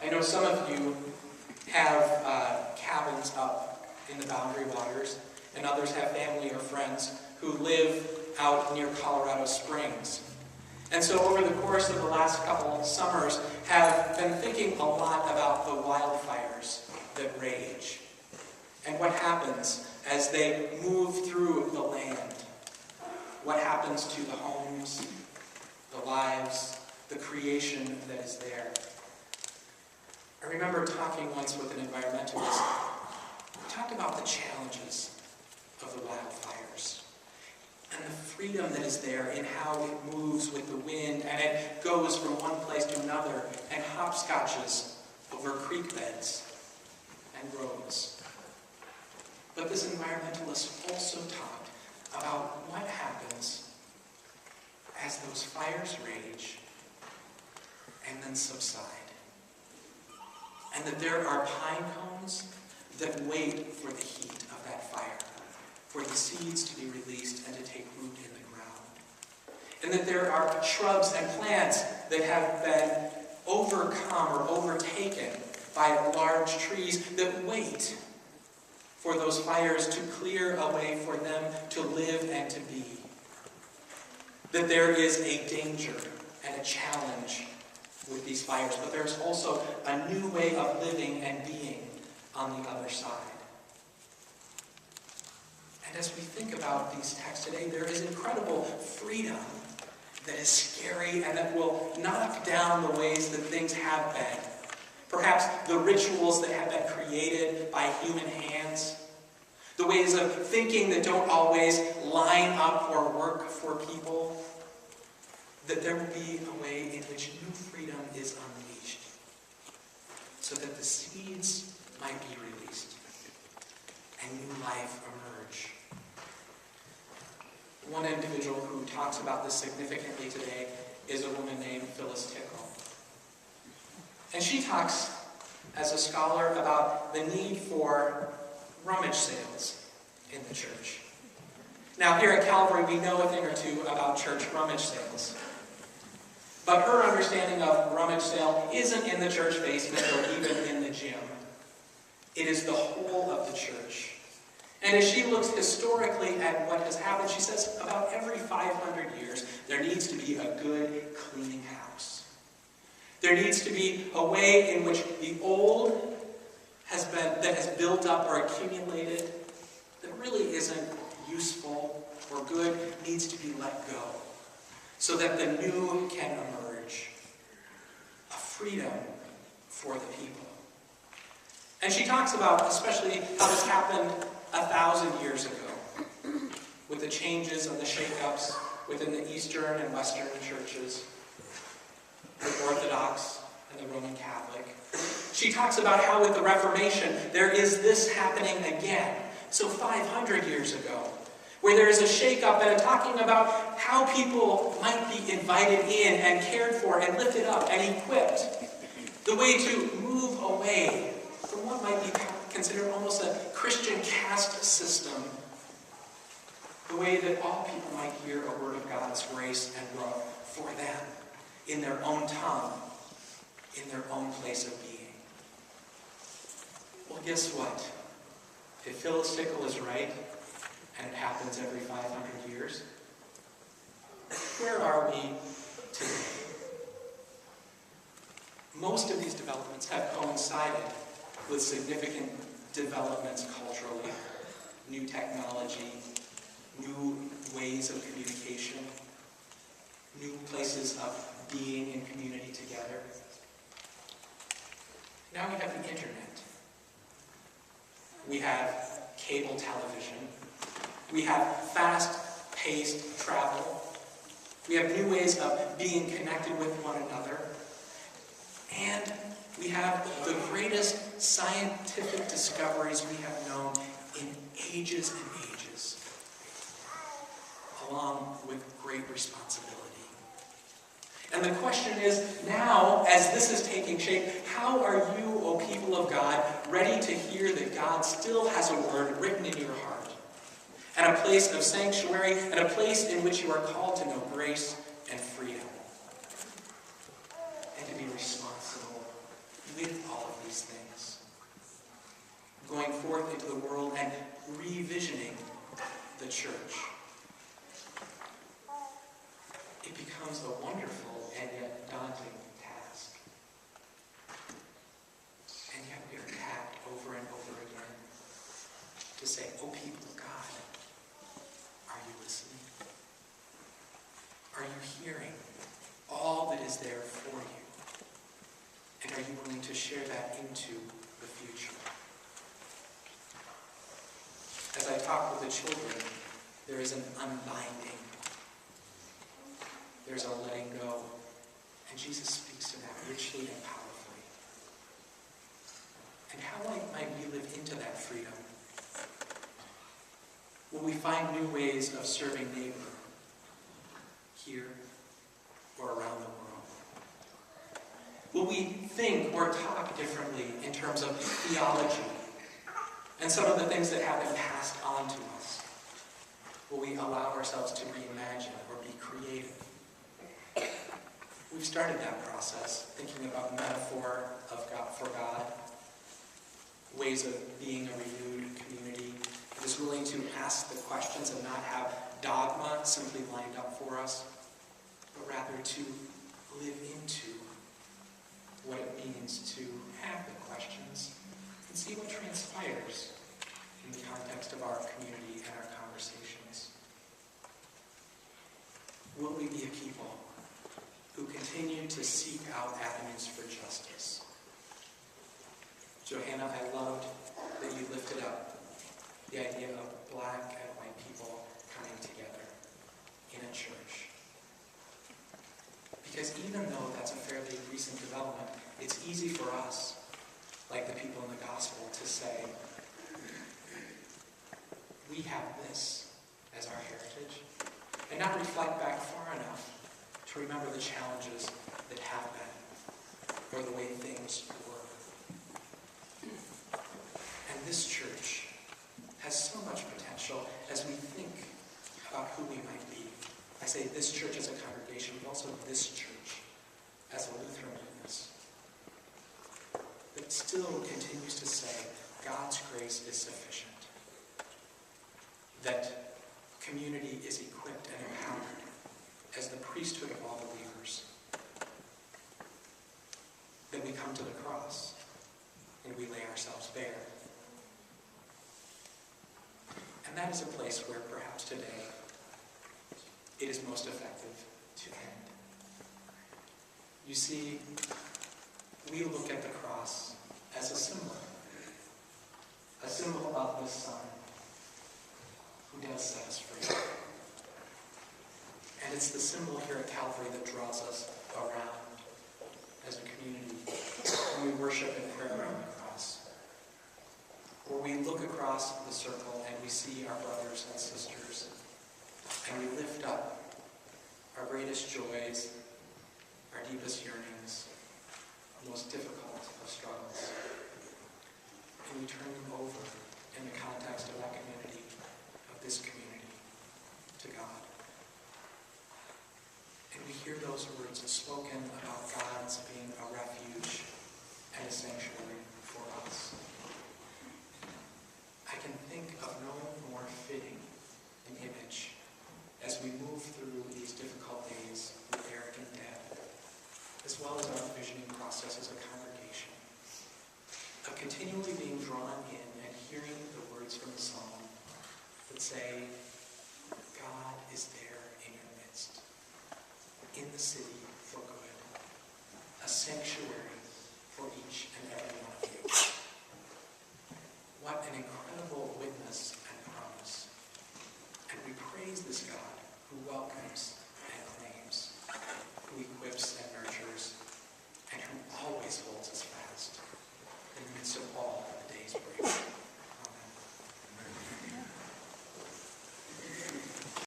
I know some of you have cabins up in the Boundary Waters, and others have family or friends who live out near Colorado Springs. And so over the course of the last couple summers, have been thinking a lot about the wildfires that rage and what happens as they move through the land. What happens to the homes, the lives, the creation that is there. I remember talking once with an environmentalist. We talked about the challenges of the wildfires and the freedom that is there in how it moves with the wind, and it goes from one place to another and hopscotches over creek beds and roads. But this environmentalist also talked about what happens as those fires rage and then subside. And that there are pine cones that wait for the heat of that fire, for the seeds to be released and to take root in the ground. And that there are shrubs and plants that have been overcome or overtaken by large trees that wait for those fires to clear a way for them to live and to be. That there is a danger and a challenge with these fires, but there's also a new way of living and being on the other side. And as we think about these texts today, there is incredible freedom that is scary and that will knock down the ways that things have been. Perhaps the rituals that have been created by human hands, the ways of thinking that don't always line up or work for people, that there will be a way in which new freedom is unleashed, so that the seeds might be released and new life emerge. One individual who talks about this significantly today is a woman named Phyllis Tickle. And she talks, as a scholar, about the need for rummage sales in the church. Now, here at Calvary, we know a thing or two about church rummage sales. But her understanding of rummage sale isn't in the church basement or even in the gym. It is the whole of the church. And as she looks historically at what has happened, she says about every 500 years, there needs to be a good cleaning house. There needs to be a way in which the old that has built up or accumulated that really isn't useful or good needs to be let go, so that the new can emerge. A freedom for the people. And she talks about especially how this happened 1,000 years ago, with the changes and the shakeups within the Eastern and Western churches, the Orthodox and the Roman Catholic. She talks about how with the Reformation there is this happening again. So 500 years ago, where there is a shake-up and a talking about how people might be invited in and cared for and lifted up and equipped. The way to move away from what might be considered almost a Christian caste system. The way that all people might hear a word of God's grace and love for them, in their own tongue, in their own place of being. Well, guess what? If Phyllis Tickle is right, and it happens every 500 years, where are we today? Most of these developments have coincided with significant developments culturally, new technology, new ways of communication, new places of being in community together. Now we have the internet. We have cable television. We have fast-paced travel. We have new ways of being connected with one another. And we have the greatest scientific discoveries we have known in ages and ages, along with great responsibility. And the question is, now, as this is taking shape, how are you, O people of God, ready to hear that God still has a word written in your heart, and a place of sanctuary, and a place in which you are called to know grace and freedom, and to be responsible with forth into the world and revisioning the church. It becomes a wonderful and yet daunting task. And yet we are tapped over and over again to say, "Oh, people of God, are you listening? Are you hearing all that is there for you? And are you willing to share that into the future?" As I talk with the children, there is an unbinding. There's a letting go. And Jesus speaks to that richly and powerfully. And how might we live into that freedom? Will we find new ways of serving neighbor here or around the world? Will we think or talk differently in terms of theology and some of the things that have been passed on to us? Will we allow ourselves to reimagine or be creative? We've started that process, thinking about metaphor of God, for God, ways of being a renewed community that is willing to ask the questions and not have dogma simply lined up for us, but rather to live into what it means to have the questions and see what transpires in the context of our community and our conversations. Will we be a people who continue to seek out avenues for justice? Johanna, I loved that you lifted up the idea of black and white people coming together in a church. Because even though that's a fairly recent development, it's easy for us, like the people in the gospel, to say, we have this as our heritage, and not reflect back far enough to remember the challenges that have been, or the way things were. And this church has so much potential as we think about who we might be. I say this church as a congregation, but also this church as a Lutheran witness, that still continues to say God's grace is sufficient, that community is equipped and empowered as the priesthood of all believers, that we come to the cross and we lay ourselves bare. And that is a place where perhaps today it is most effective to end. You see, we look at the cross as a symbol of the Son who does set us free. And it's the symbol here at Calvary that draws us around as a community when we worship in prayer around the cross. Where we look across the circle and we see our brothers and sisters, and we lift up our greatest joys, our deepest yearnings, the most difficult of struggles. And we turn them over in the context of that community, of this community, to God. And we hear those words spoken about God's being a refuge and a sanctuary for us. I can think of no more fitting an image as we move through these difficult days with Eric and Deb, as well as our visioning process as a congregation, of continually being drawn in and hearing the words from the psalm that say, God is there in your midst, in the city for good, a sanctuary for each and every one of you. What an incredible